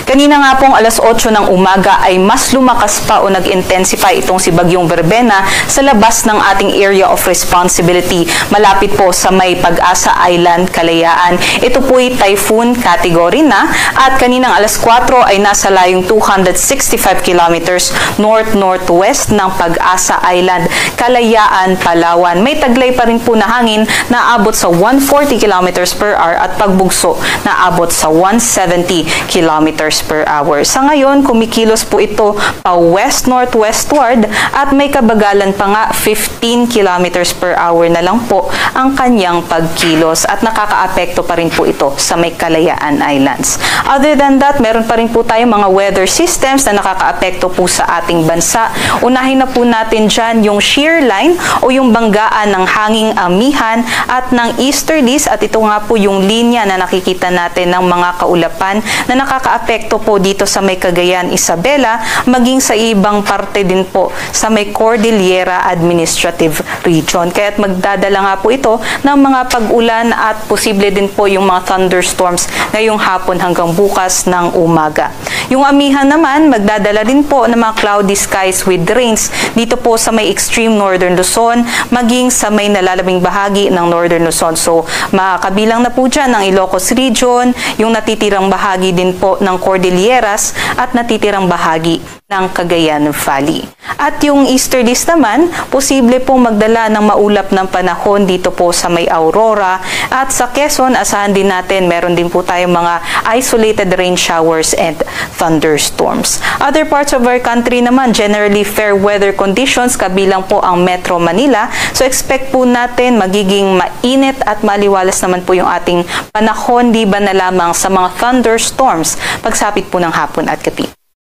Kanina nga pong alas 8 ng umaga ay mas lumakas pa o nag-intensify itong si Bagyong Verbena sa labas ng ating area of responsibility. Malapit po sa may Pag-asa Island, Kalayaan. Ito po'y typhoon category na at kaninang alas 4 ay nasa layong 265 kilometers north-northwest ng Pag-asa Island, Kalayaan, Palawan. May taglay pa rin po na hangin na abot sa 140 kilometers per hour at pagbugso na abot sa 170 kilometers per hour. Sa ngayon, kumikilos po ito pa west-northwestward at may kabagalan pa nga 15 kilometers per hour na lang po ang kanyang pagkilos at nakakaapekto pa rin po ito sa may Kalayaan Islands. Other than that, meron pa rin po tayong mga weather systems na nakakaapekto po sa ating bansa. Unahin na po natin dyan yung shear line o yung banggaan ng hanging amihan at ng easterlies at ito nga po yung linya na nakikita natin ng mga kaulapan na nakakaapekto po dito sa may Cagayan, Isabela, maging sa ibang parte din po sa may Cordillera Administrative Region. Kaya't magdadala nga po ito ng mga pag-ulan at posible din po yung mga thunderstorms ngayong hapon hanggang bukas ng umaga. Yung amihan naman, magdadala din po ng mga cloudy skies with rains dito po sa may extreme northern Luzon, maging sa may nalalabing bahagi ng northern Luzon. So, makabilang na po dyan ang Ilocos Region, yung natitirang bahagi din po ng Cordilleras at natitirang bahagi ng Cagayan Valley. At yung easterlies naman, posible pong magdala ng maulap ng panahon dito po sa may Aurora at sa Quezon, asahan din natin meron din po tayong mga isolated rain showers and thunderstorms. Other parts of our country naman, generally fair weather conditions, kabilang po ang Metro Manila. So expect po natin magiging mainit at maliwalas naman po yung ating panahon, di ba na lamang sa mga thunderstorms pagsapit po ng hapon at gabi.